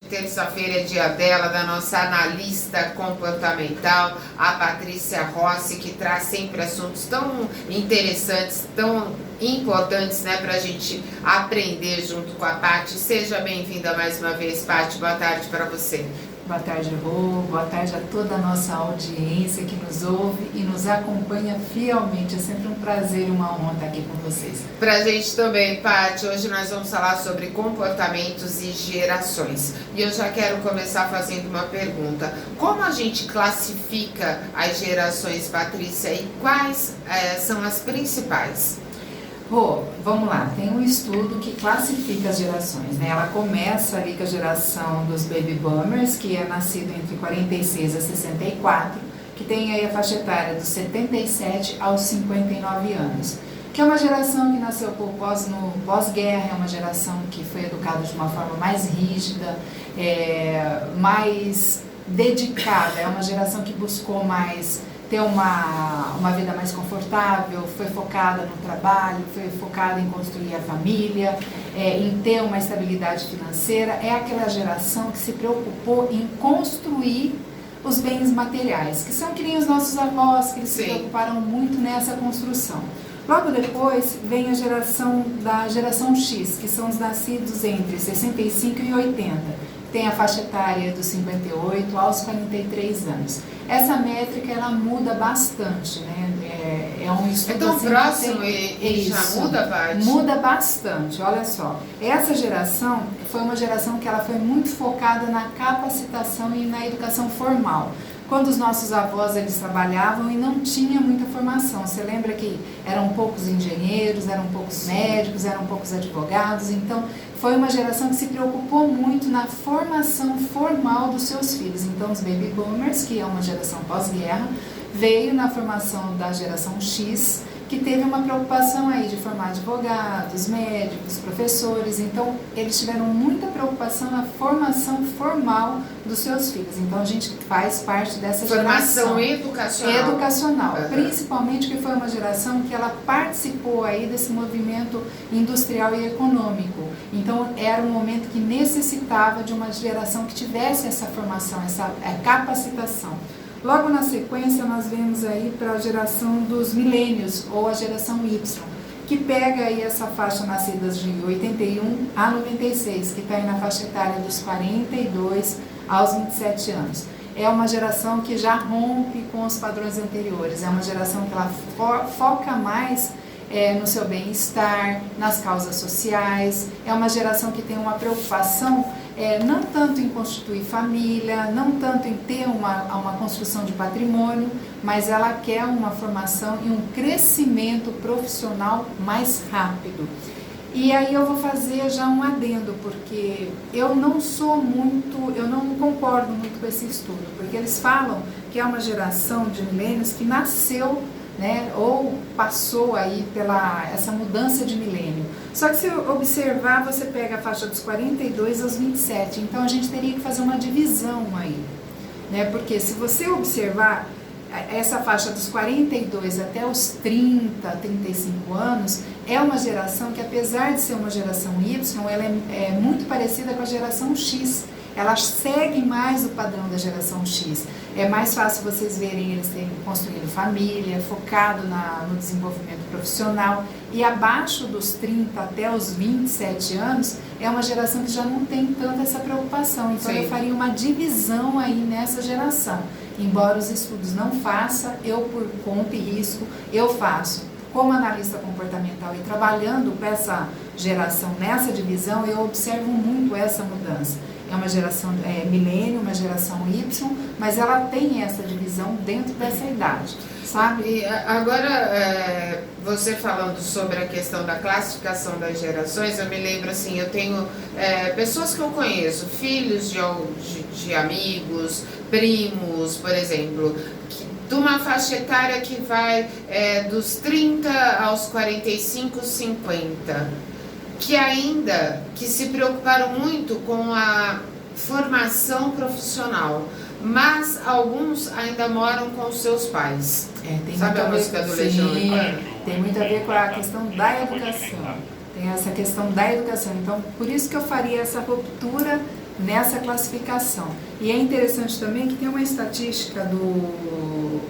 Terça-feira é dia dela, da nossa analista comportamental, a Patrícia Rossi, que traz sempre assuntos tão interessantes, tão importantes, né, para a gente aprender junto com a Paty. Seja bem-vinda mais uma vez, Paty. Boa tarde para você. Boa tarde, Rô. Boa tarde a toda a nossa audiência que nos ouve e nos acompanha fielmente. É sempre um prazer e uma honra estar aqui com vocês. Pra gente também, Paty. Hoje nós vamos falar sobre comportamentos e gerações. E eu já quero começar fazendo uma pergunta. Como a gente classifica as gerações, Patrícia, e quais são as principais? Rô, vamos lá, tem um estudo que classifica as gerações, né? Ela começa ali com a geração dos Baby Boomers, que é nascido entre 46 a 64, que tem aí a faixa etária dos 77 aos 59 anos, que é uma geração que nasceu no pós-guerra, é uma geração que foi educada de uma forma mais rígida, mais dedicada, é uma geração que buscou mais ter uma vida mais confortável, foi focada no trabalho, foi focada em construir a família, em ter uma estabilidade financeira. É aquela geração que se preocupou em construir os bens materiais, que são que nem os nossos avós, que eles se preocuparam muito nessa construção. Logo depois vem a geração X, que são os nascidos entre 65 e 80. Tem a faixa etária dos 58 aos 43 anos. Essa métrica, ela muda bastante, né? É um estudo tão assim, próximo e já muda, Paty? Muda bastante, olha só. Essa geração foi uma geração que ela foi muito focada na capacitação e na educação formal. Quando os nossos avós, eles trabalhavam e não tinha muita formação. Você lembra que eram poucos engenheiros, eram poucos médicos, eram poucos advogados. Então, foi uma geração que se preocupou muito na formação formal dos seus filhos. Então, os Baby Boomers, que é uma geração pós-guerra, veio na formação da geração X, que teve uma preocupação aí de formar advogados, médicos, professores. Então, eles tiveram muita preocupação na formação formal dos seus filhos. Então, a gente faz parte dessa geração. Formação educacional. Educacional. Principalmente que foi uma geração que ela participou aí desse movimento industrial e econômico. Então, era um momento que necessitava de uma geração que tivesse essa formação, essa capacitação. Logo na sequência, nós vemos aí para a geração dos milênios, ou a geração Y, que pega aí essa faixa nascidas de 81 a 96, que está aí na faixa etária dos 42 aos 27 anos. É uma geração que já rompe com os padrões anteriores, é uma geração que ela foca mais no seu bem-estar, nas causas sociais, é uma geração que tem uma preocupação não tanto em constituir família, não tanto em ter uma construção de patrimônio, mas ela quer uma formação e um crescimento profissional mais rápido. E aí eu vou fazer já um adendo, porque eu não concordo muito com esse estudo, porque eles falam que é uma geração de milênios que nasceu, né, ou passou aí essa mudança de milênio. Só que se observar, você pega a faixa dos 42 aos 27, então a gente teria que fazer uma divisão aí, né, porque se você observar essa faixa dos 42 até os 30, 35 anos, é uma geração que, apesar de ser uma geração Y, ela é muito parecida com a geração X. Ela segue mais o padrão da geração X. É mais fácil vocês verem eles terem construído família, focado no desenvolvimento profissional. E abaixo dos 30 até os 27 anos, é uma geração que já não tem tanta essa preocupação. Então, eu faria uma divisão aí nessa geração. Embora os estudos não façam, eu por conta e risco, eu faço. Como analista comportamental e trabalhando com essa geração nessa divisão, eu observo muito essa mudança. É uma geração milênio, uma geração Y, mas ela tem essa divisão dentro dessa idade, sabe? E agora, você falando sobre a questão da classificação das gerações, eu me lembro assim, eu tenho pessoas que eu conheço, filhos de amigos, primos, por exemplo, de uma faixa etária que vai dos 30 aos 45, 50, que se preocuparam muito com a formação profissional, mas alguns ainda moram com os seus pais. Sabe a música do Legião Urbana? Tem muito a ver com a questão da educação. Tem essa questão da educação. Então, por isso que eu faria essa ruptura nessa classificação. E é interessante também que tem uma estatística do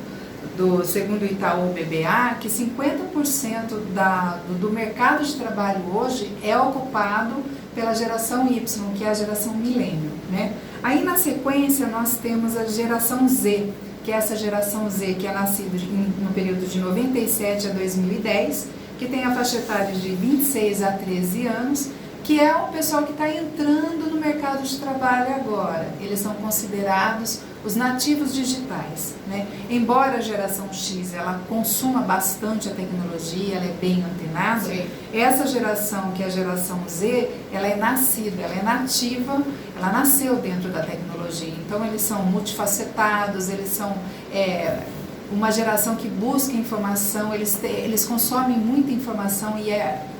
segundo Itaú BBA, que 50% do mercado de trabalho hoje é ocupado pela geração Y, que é a geração milênio, né? Aí na sequência nós temos a geração Z, que é essa geração Z que é nascida no período de 97 a 2010, que tem a faixa etária de 26 a 13 anos, que é o pessoal que está entrando no mercado de trabalho agora. Eles são considerados os nativos digitais, né? Embora a geração X ela consuma bastante a tecnologia, ela é bem antenada, sim, essa geração, que é a geração Z, ela é nascida, ela é nativa, ela nasceu dentro da tecnologia. Então eles são multifacetados, eles são uma geração que busca informação, eles consomem muita informação e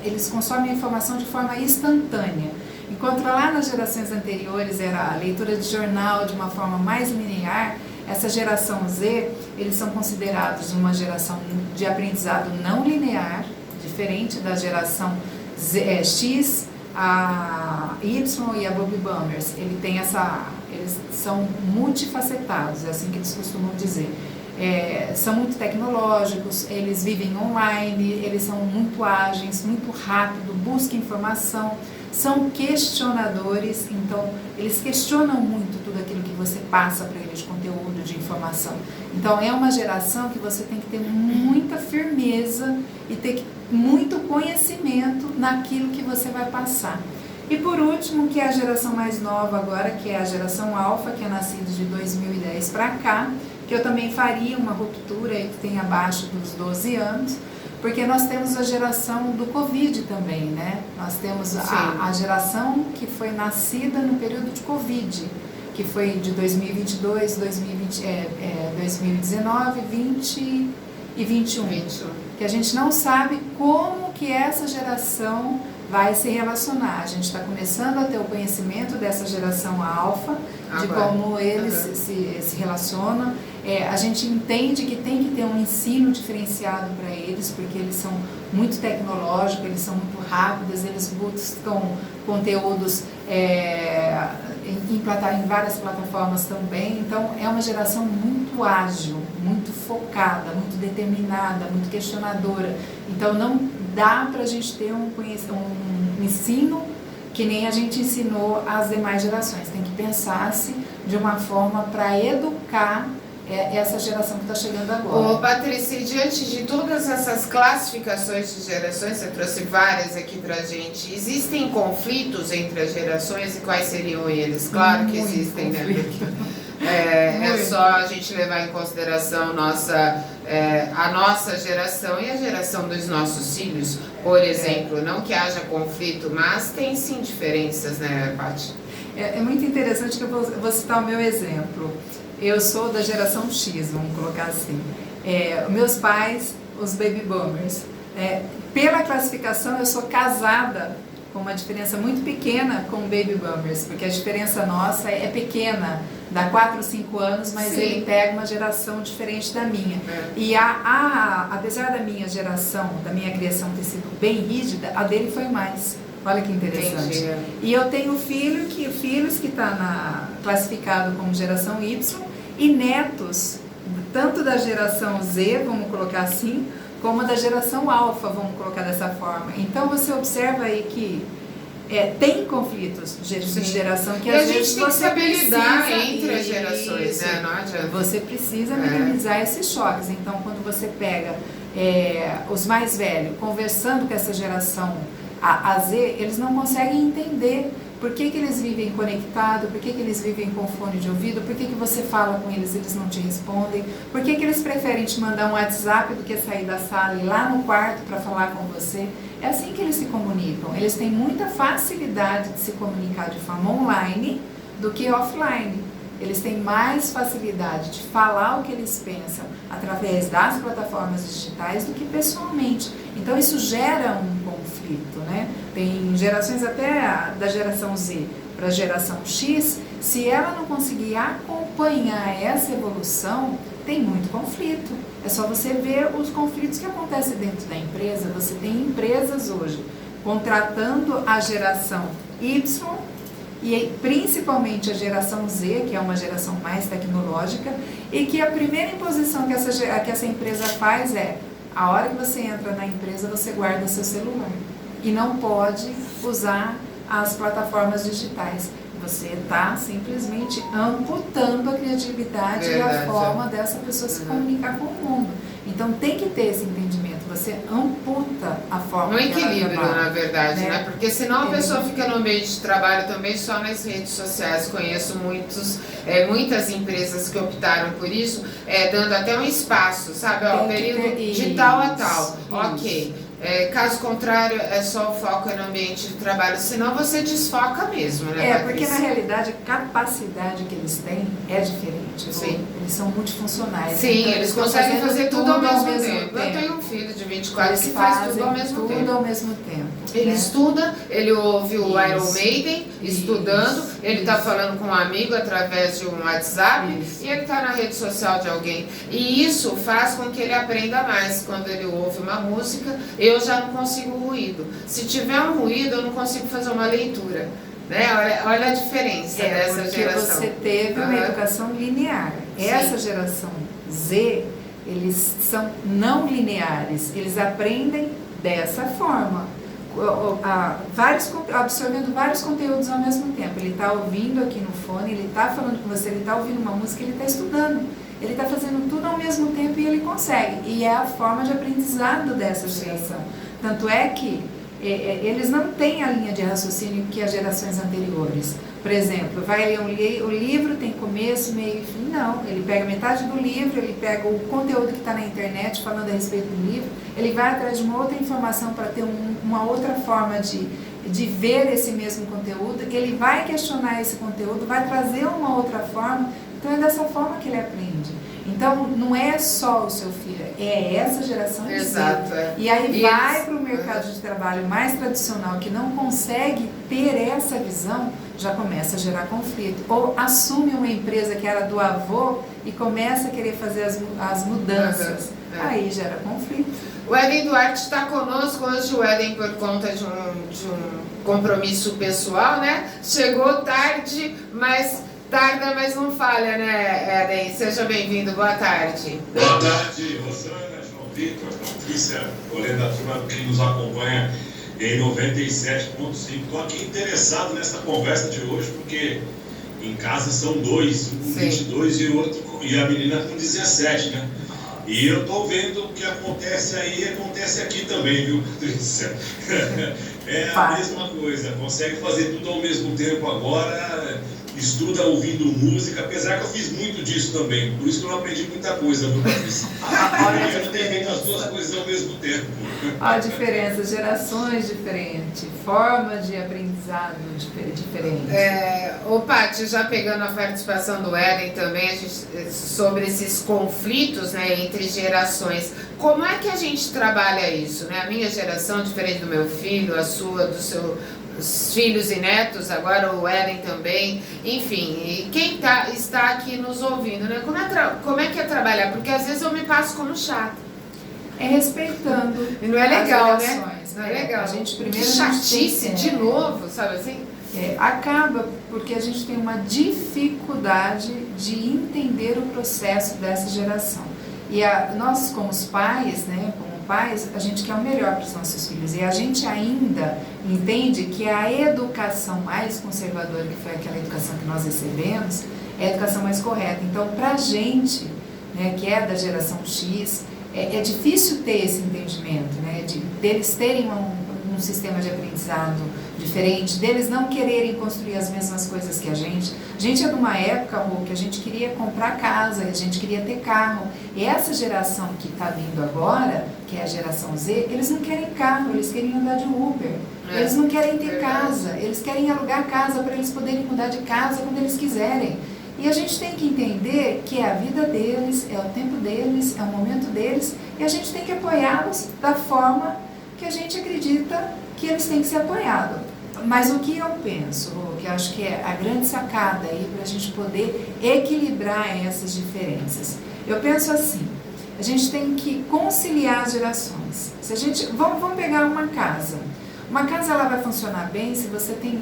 eles consomem a informação de forma instantânea. Enquanto lá nas gerações anteriores era a leitura de jornal de uma forma mais linear, essa geração Z, eles são considerados uma geração de aprendizado não linear, diferente da geração X, a Y e a Baby Boomers. Eles são multifacetados, é assim que eles costumam dizer. São muito tecnológicos, eles vivem online, eles são muito ágeis, muito rápido, buscam informação, são questionadores, então eles questionam muito tudo aquilo que você passa para eles de conteúdo, de informação. Então é uma geração que você tem que ter muita firmeza e ter muito conhecimento naquilo que você vai passar. E por último, que é a geração mais nova agora, que é a geração Alfa, que é nascida de 2010 para cá, que eu também faria uma ruptura aí que tem abaixo dos 12 anos, porque nós temos a geração do Covid também, né? Nós temos a geração que foi nascida no período de Covid, que foi de 2022, 2019, 20 e 21, que a gente não sabe como que essa geração vai se relacionar. A gente está começando a ter o conhecimento dessa geração alfa, de como eles se relacionam. A gente entende que tem que ter um ensino diferenciado para eles, porque eles são muito tecnológicos, eles são muito rápidos, eles buscam conteúdos em várias plataformas também. Então é uma geração muito ágil, muito focada, muito determinada, muito questionadora. Então não dá para a gente ter um ensino que nem a gente ensinou as demais gerações. Tem que pensar-se de uma forma para educar essa geração que está chegando agora. Ô Patrícia, diante de todas essas classificações de gerações, você trouxe várias aqui pra gente, existem conflitos entre as gerações e quais seriam eles? Claro que existem, né? É só a gente levar em consideração a nossa geração e a geração dos nossos filhos, por exemplo. Não que haja conflito, mas tem sim diferenças, né, Paty? É muito interessante que eu vou citar o meu exemplo. Eu sou da geração X, vamos colocar assim. Meus pais, os baby boomers. Pela classificação, eu sou casada com uma diferença muito pequena com baby boomers, porque a diferença nossa é pequena, dá 4 ou 5 anos, mas sim, ele pega uma geração diferente da minha. E apesar da minha geração, da minha criação ter sido bem rígida, a dele foi mais. Olha que interessante. Entendi. E eu tenho filhos que está classificado como geração Y e netos, tanto da geração Z, vamos colocar assim, como da geração alfa, vamos colocar dessa forma. Então você observa aí que tem conflitos de geração que às vezes você tem que saber lidar entre as gerações, né? Não adianta. Você precisa minimizar esses choques. Então quando você pega os mais velhos conversando com essa geração a Z, eles não conseguem entender por que eles vivem conectados, por que eles vivem com fone de ouvido, por que você fala com eles e eles não te respondem, por que eles preferem te mandar um WhatsApp do que sair da sala e ir lá no quarto para falar com você. É assim que eles se comunicam. Eles têm muita facilidade de se comunicar de forma online do que offline. Eles têm mais facilidade de falar o que eles pensam através das plataformas digitais do que pessoalmente. Então isso gera um conflito, né? Tem gerações até da geração Z para a geração X, se ela não conseguir acompanhar essa evolução, tem muito conflito. É só você ver os conflitos que acontecem dentro da empresa. Você tem empresas hoje contratando a geração Y e principalmente a geração Z, que é uma geração mais tecnológica, e que a primeira imposição que essa empresa faz é: a hora que você entra na empresa, você guarda seu celular e não pode usar as plataformas digitais. Você está simplesmente amputando a criatividade e a forma dessa pessoa se comunicar com o mundo. Então tem que ter esse entendimento. Você amputa a forma que ela trabalha. Um equilíbrio, na verdade, né? Porque senão a pessoa fica no ambiente de trabalho também só nas redes sociais. Conheço muitas empresas que optaram por isso, dando até um espaço, sabe? Ó, período de tal a tal. Ok. Caso contrário, é só o foco no ambiente de trabalho, senão você desfoca mesmo, né? Porque na realidade a capacidade que eles têm é diferente. Sim. Eles são multifuncionais. Sim, então, eles conseguem fazer tudo ao mesmo tempo. Eu tempo. tenho um filho de 24 que faz tudo ao mesmo tempo. Tudo ao mesmo tempo. Ele né? estuda, ele ouve o Iron Maiden estudando, ele está falando com um amigo através de um WhatsApp e ele está na rede social de alguém. E isso faz com que ele aprenda mais. Quando ele ouve uma música, eu já não consigo ruído. Se tiver um ruído, eu não consigo fazer uma leitura. Né? Olha a diferença dessa geração. Porque você teve uma educação linear. Sim. Essa geração Z, eles são não lineares. Eles aprendem dessa forma. Absorvendo vários conteúdos ao mesmo tempo. Ele está ouvindo aqui no fone, ele está falando com você, ele está ouvindo uma música, ele está estudando. Ele está fazendo tudo ao mesmo tempo e ele consegue. E é a forma de aprendizado dessa geração. Tanto é que eles não têm a linha de raciocínio que as gerações anteriores. Por exemplo, vai ler o livro, tem começo, meio e fim. Não, ele pega metade do livro, ele pega o conteúdo que está na internet falando a respeito do livro, ele vai atrás de uma outra informação para ter uma outra forma de ver esse mesmo conteúdo, ele vai questionar esse conteúdo, vai trazer uma outra forma. Então é dessa forma que ele aprende. Então não é só o seu filho, é essa geração de Exato, E aí vai para o mercado de trabalho mais tradicional, que não consegue ter essa visão, já começa a gerar conflito. Ou assume uma empresa que era do avô e começa a querer fazer as mudanças. Aí gera conflito. O Éden Duarte está conosco hoje, o Éden, por conta de um compromisso pessoal, né? Chegou tarde, mas tarda, mas não falha, né, Éden? Seja bem-vindo, boa tarde. Boa tarde, Rosana, João Vitor, Patrícia, colega da turma que nos acompanha em 97.5. Estou aqui interessado nessa conversa de hoje, porque em casa são dois, um com 22 e a menina com 17, né? E eu estou vendo o que acontece aí, acontece aqui também, viu, Patrícia? É a mesma coisa, consegue fazer tudo ao mesmo tempo agora, estuda ouvindo música, apesar que eu fiz muito disso também, por isso que eu não aprendi muita coisa, viu, Patrícia? Eu tenho feito as duas coisas ao mesmo tempo. Olha a diferença, gerações diferentes, formas de aprendizado diferentes. Ô Paty, já pegando a participação do Éden também, sobre esses conflitos, né, entre gerações, como é que a gente trabalha isso? Né? A minha geração, diferente do meu filho, a sua, dos seus filhos e netos, agora o Éden também, enfim, e quem está aqui nos ouvindo, né? Como é que é trabalhar? Porque às vezes eu me passo como chata. É respeitando. E não é legal, as né? Não é legal. A gente primeiro chatice de novo, sabe assim? Acaba porque a gente tem uma dificuldade de entender o processo dessa geração. E nós, como os pais, né, a gente quer o melhor para os nossos filhos. E a gente ainda entende que a educação mais conservadora, que foi aquela educação que nós recebemos, é a educação mais correta. Então, para a gente, né, que é da geração X, é difícil ter esse entendimento, né, deles terem um sistema de aprendizado diferente, deles não quererem construir as mesmas coisas que a gente. A gente é de uma época, Rô, que a gente queria comprar casa, a gente queria ter carro. E essa geração que está vindo agora, que é a geração Z, eles não querem carro, eles querem andar de Uber. Eles não querem ter casa, eles querem alugar casa para eles poderem mudar de casa quando eles quiserem. E a gente tem que entender que é a vida deles, é o tempo deles, é o momento deles, e a gente tem que apoiá-los da forma que a gente acredita que eles têm que ser apoiados. Mas o que eu penso, que eu acho que é a grande sacada aí para a gente poder equilibrar essas diferenças. Eu penso assim, a gente tem que conciliar as gerações. Se a gente, vamos pegar uma casa. Uma casa ela vai funcionar bem se você tem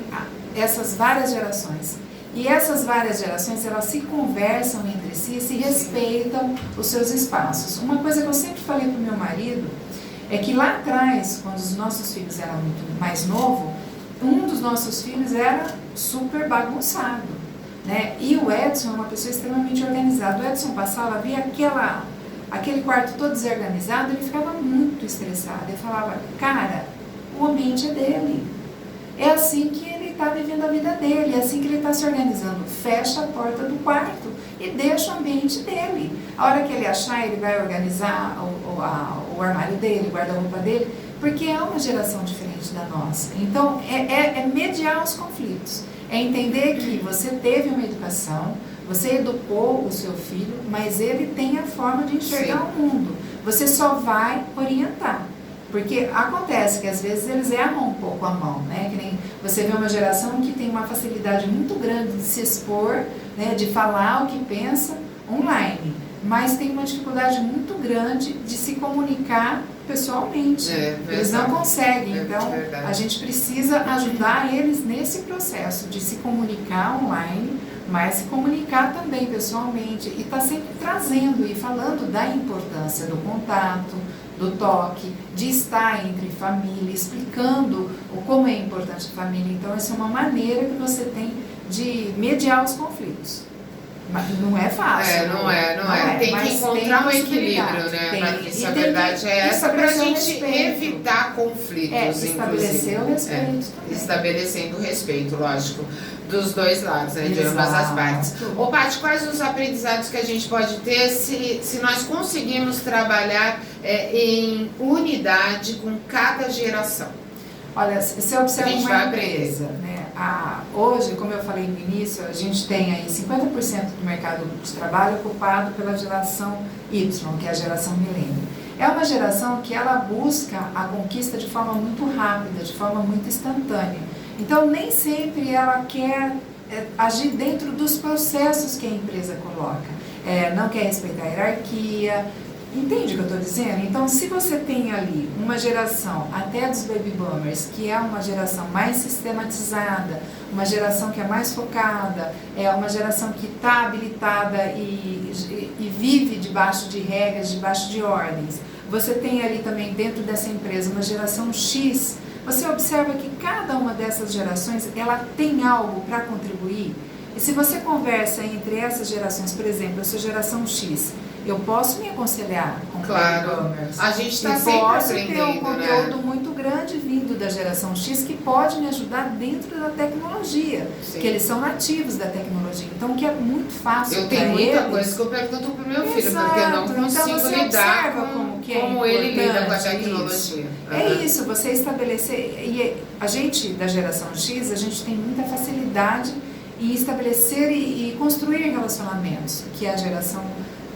essas várias gerações. E essas várias gerações, elas se conversam entre si, se respeitam os seus espaços. Uma coisa que eu sempre falei para o meu marido é que lá atrás, quando os nossos filhos eram muito mais novos, um dos nossos filhos era super bagunçado, né? E o Edson é uma pessoa extremamente organizada. O Edson passava, via aquele quarto todo desorganizado, ele ficava muito estressado. Ele falava, cara, o ambiente é dele. É assim que ele está vivendo a vida dele, é assim que ele está se organizando. Fecha a porta do quarto e deixa o ambiente dele. A hora que ele achar, ele vai organizar o armário dele, o guarda-roupa dele, porque é uma geração diferente da nossa. Então, é mediar os conflitos. É entender que você teve uma educação, você educou o seu filho, mas ele tem a forma de enxergar o mundo. Você só vai orientar. Porque acontece que às vezes eles erram um pouco a mão, né? Que nem você vê uma geração que tem uma facilidade muito grande de se expor, né? De falar o que pensa online, mas tem uma dificuldade muito grande de se comunicar pessoalmente. Eles não conseguem, então a gente precisa ajudar eles nesse processo de se comunicar online, mas se comunicar também pessoalmente e tá sempre trazendo e falando da importância do contato, do toque, de estar entre família, explicando como é importante a família. Então, essa é uma maneira que você tem de mediar os conflitos. Mas não é fácil. Não é. Tem que encontrar um equilíbrio, né, Patrícia? A verdade é essa, para a gente evitar conflitos, estabelecer o respeito. Estabelecendo o respeito, lógico, dos dois lados, né, de ambas as partes. Ô, Paty, quais os aprendizados que a gente pode ter se nós conseguimos trabalhar em unidade com cada geração? Olha, você observa uma empresa, né? Hoje, como eu falei no início, a gente tem aí 50% do mercado de trabalho ocupado pela geração Y, que é a geração milênio. É uma geração que ela busca a conquista de forma muito rápida, de forma muito instantânea. Então, nem sempre ela quer agir dentro dos processos que a empresa coloca. Não quer respeitar a hierarquia. Entende o que eu estou dizendo? Então, se você tem ali uma geração, até dos baby boomers, que é uma geração mais sistematizada, uma geração que é mais focada, é uma geração que está habilitada e vive debaixo de regras, debaixo de ordens. Você tem ali também dentro dessa empresa uma geração X. Você observa que cada uma dessas gerações, ela tem algo para contribuir. E se você conversa entre essas gerações, por exemplo, eu sou geração X, eu posso me aconselhar com e-commerce. A gente está sempre aprendendo, ter um conteúdo muito grande vindo da geração X que pode me ajudar dentro da tecnologia, que eles são nativos da tecnologia, então que é muito fácil. Eu tenho muita coisa que eu pergunto pro meu filho, porque eu não consigo lidar como ele lida com a tecnologia. É isso, você estabelecer, e a gente da geração X, a gente tem muita facilidade em estabelecer e construir relacionamentos, que a geração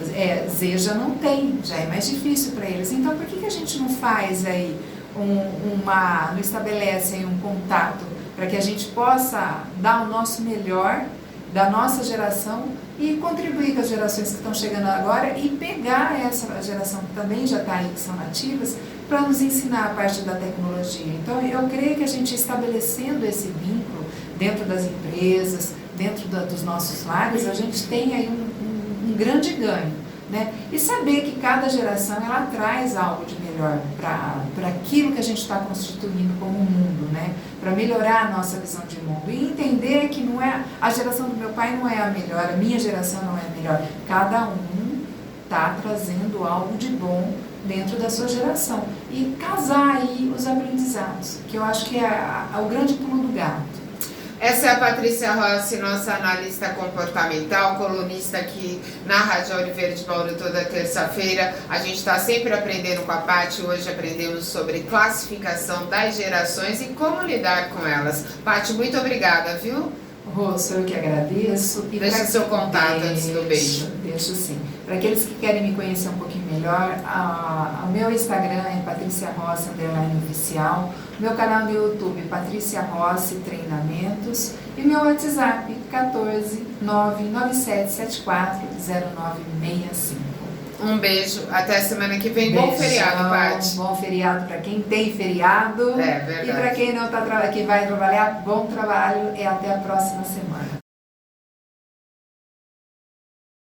Z já não tem, já é mais difícil para eles. Então, por que a gente não faz aí não estabelece aí um contato para que a gente possa dar o nosso melhor da nossa geração e contribuir com as gerações que estão chegando agora e pegar essa geração que também já está aí, que são nativas, para nos ensinar a parte da tecnologia. Então, eu creio que a gente estabelecendo esse vínculo dentro das empresas, dentro dos nossos lares, a gente tem aí um grande ganho, né? E saber que cada geração ela traz algo de melhor para aquilo que a gente está constituindo como mundo, né? Para melhorar a nossa visão de mundo e entender que não é a geração do meu pai não é a melhor, a minha geração não é a melhor. Cada um está trazendo algo de bom dentro da sua geração e casar aí os aprendizados, que eu acho que é o grande pulo do gato. Essa é a Patrícia Rossi, nossa analista comportamental, colunista aqui na Rádio Ouro Verde Bauru toda terça-feira. A gente está sempre aprendendo com a Paty. Hoje aprendemos sobre classificação das gerações e como lidar com elas. Paty, muito obrigada, viu? Rosso, eu que agradeço. E deixa seu contato antes do beijo. Deixo sim. Para aqueles que querem me conhecer um pouquinho melhor, o meu Instagram é Patrícia Rossi _oficial, meu canal no YouTube Patrícia Rossi Treinamentos e meu WhatsApp 14 99774 0965. Um beijo, até semana que vem. Bom feriado, Paty. Bom feriado para quem tem feriado. É verdade. E para quem não tá que vai trabalhar, bom trabalho e até a próxima semana.